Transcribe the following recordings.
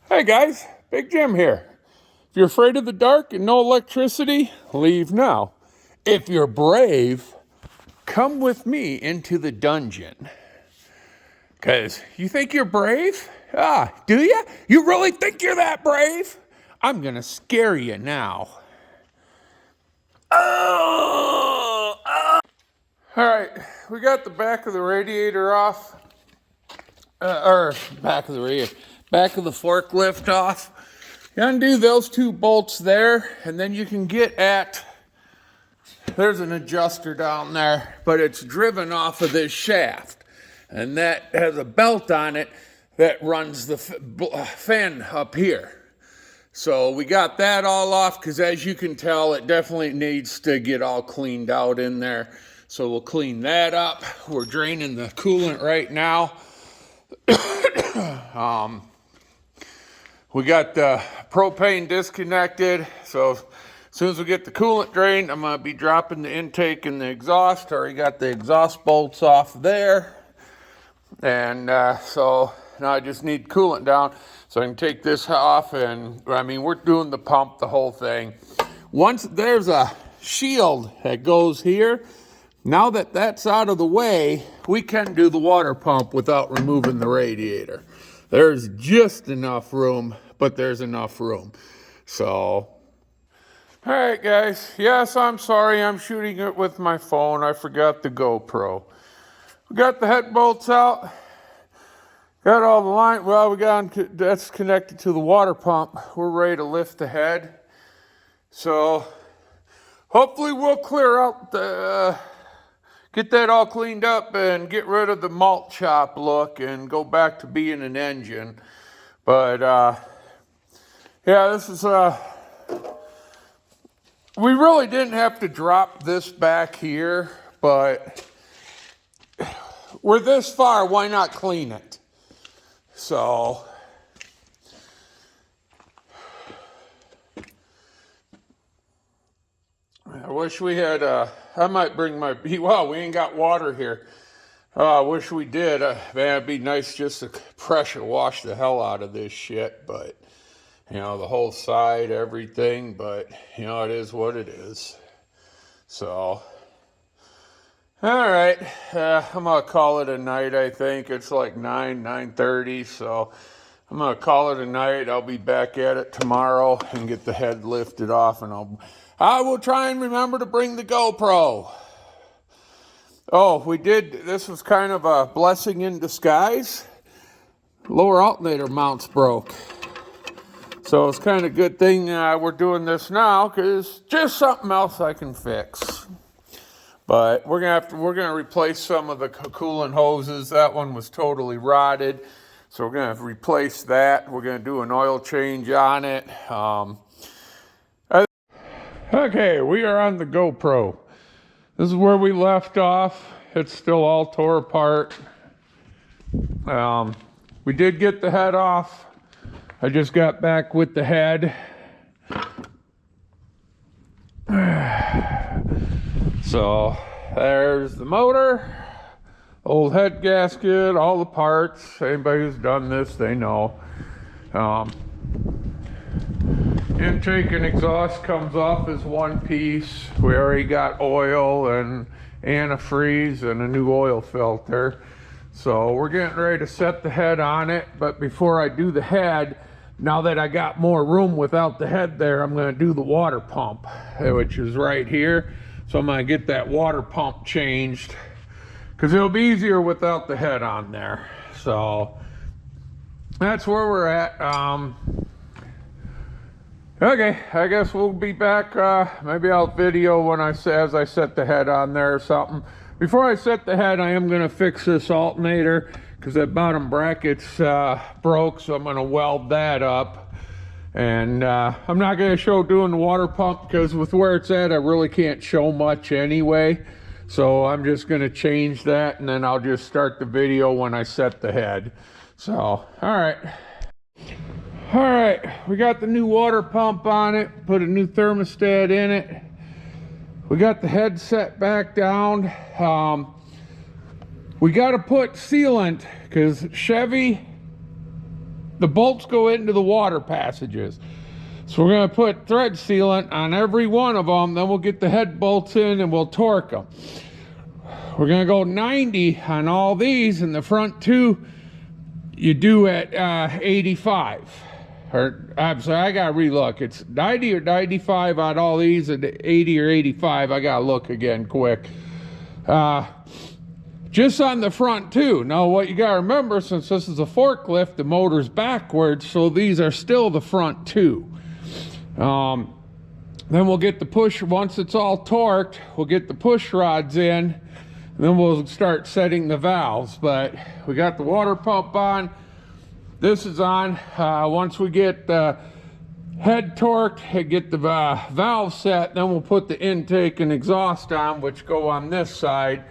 Hey guys, Big Jim here. If you're afraid of the dark and no electricity, leave now. If you're brave, come with me into the dungeon. Because you think you're brave? Do you? You really think you're that brave? I'm going to scare you now. All right, we got the back of the radiator off. Back of the forklift off. You undo those two bolts there, and then you can get at, there's an adjuster down there, but it's driven off of this shaft, and that has a belt on it that runs the fan up here. So we got that all off, because as you can tell, it definitely needs to get all cleaned out in there. So we'll clean that up. We're draining the coolant right now. We got the propane disconnected, so as soon as we get the coolant drained, I'm going to be dropping the intake and the exhaust. Already got the exhaust bolts off there, and so now I just need coolant down so I can take this off. And we're doing the pump, the whole thing. Once there's a shield that goes here, now that that's out of the way, we can do the water pump without removing the radiator. There's just enough room, but there's enough room. So, all right, guys. Yes, I'm sorry. I'm shooting it with my phone. I forgot the GoPro. We got the head bolts out. Got all the line. Well, that's connected to the water pump. We're ready to lift the head. So, hopefully we'll clear out get that all cleaned up and get rid of the malt shop look and go back to being an engine. But, yeah, this is, we really didn't have to drop this back here, but we're this far, why not clean it? So, I wish we had, I might bring my, well, we ain't got water here. I wish we did. Man, it'd be nice just to pressure wash the hell out of this shit, but, the whole side, everything, but, it is what it is. So, all right, I'm going to call it a night, I think. It's like 9:30, so I'm going to call it a night. I'll be back at it tomorrow and get the head lifted off, and I will try and remember to bring the GoPro. Oh, this was kind of a blessing in disguise. Lower alternator mounts broke. So it's kind of a good thing we're doing this now, because just something else I can fix. But we're gonna replace some of the coolant hoses. That one was totally rotted. So we're gonna replace that. We're gonna do an oil change on it. Okay, we are on the GoPro. This is where we left off. It's still all tore apart. We did get the head off. I just got back with the head. So there's the motor, old head gasket, all the parts. Anybody who's done this, they know. Intake and exhaust comes off as one piece. We already got oil and antifreeze and a new oil filter. So we're getting ready to set the head on it. But before I do the head, now that I got more room without the head there, I'm going to do the water pump, which is right here. So I'm going to get that water pump changed, because it'll be easier without the head on there. So that's where we're at. Okay, I guess we'll be back. Maybe I'll video as I set the head on there or something. Before I set the head, I am going to fix this alternator, because that bottom bracket's broke, so I'm going to weld that up. And I'm not going to show doing the water pump, because with where it's at, I really can't show much anyway. So I'm just going to change that, and then I'll just start the video when I set the head. So, all right. All right, we got the new water pump on it, put a new thermostat in it. We got the head set back down. We got to put sealant, because Chevy the bolts go into the water passages. So we're going to put thread sealant on every one of them, then we'll get the head bolts in and we'll torque them. We're going to go 90 on all these, and the front two you do at 85. Or I'm sorry, I gotta relook. It's 90 or 95 on all these, and 80 or 85. I gotta look again quick. Just on the front too. Now what you gotta remember, since this is a forklift, the motor's backwards, so these are still the front two. Then we'll get the push, once it's all torqued, we'll get the push rods in, and then we'll start setting the valves. But we got the water pump on. This is on. Once we get the head torqued and get the valve set, then we'll put the intake and exhaust on, which go on this side.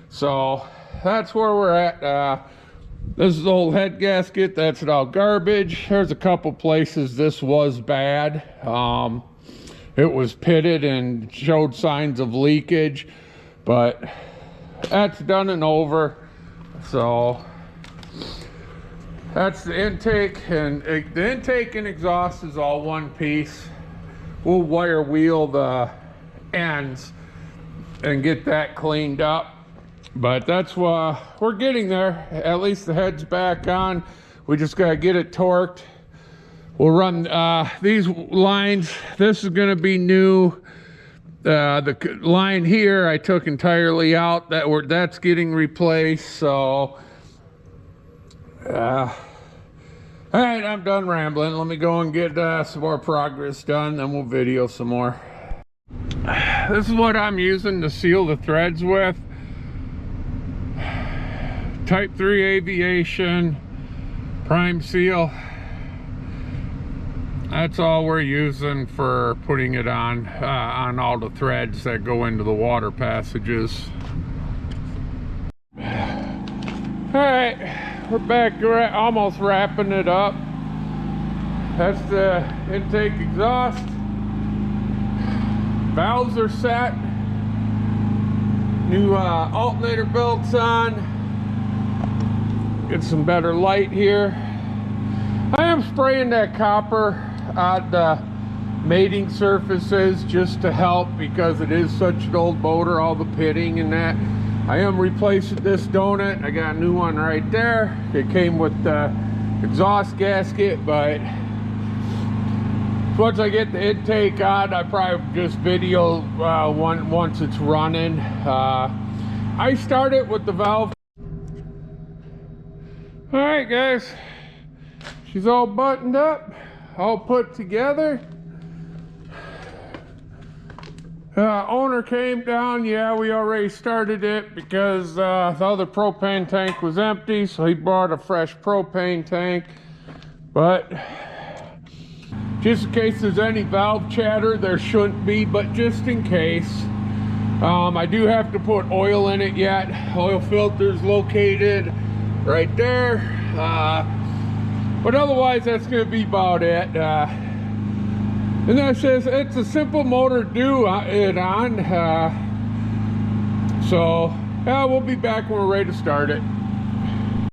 So that's where we're at. This is the old head gasket. That's all garbage. There's a couple places this was bad. It was pitted and showed signs of leakage, but that's done and over. So that's the intake, and the intake and exhaust is all one piece. We'll wire wheel the ends and get that cleaned up. But that's why we're getting there. At least the head's back on. We just gotta get it torqued. We'll run these lines. This is gonna be new. The line here I took entirely out. That's getting replaced. So all right, I'm done rambling. Let me go and get some more progress done, then we'll video some more. This is what I'm using to seal the threads with. Type 3 Aviation Prime Seal. That's all we're using for putting it on all the threads that go into the water passages. All right. We're back, almost wrapping it up. That's the intake exhaust. Valves are set. New alternator belts on. Get some better light here. I am spraying that copper on the mating surfaces just to help, because it is such an old motor, all the pitting and that. I am replacing this donut. I got a new one right there. It came with the exhaust gasket, but once I get the intake on, I probably just video once it's running. I started with the valve. All right, guys. She's all buttoned up, all put together. Owner came down. Yeah, we already started it because the other propane tank was empty, so he brought a fresh propane tank. But just in case there's any valve chatter, there shouldn't be, but just in case. I do have to put oil in it yet. Oil filter's located right there. But otherwise, that's going to be about it. And that says it's a simple motor to do it on. So we'll be back when we're ready to start it.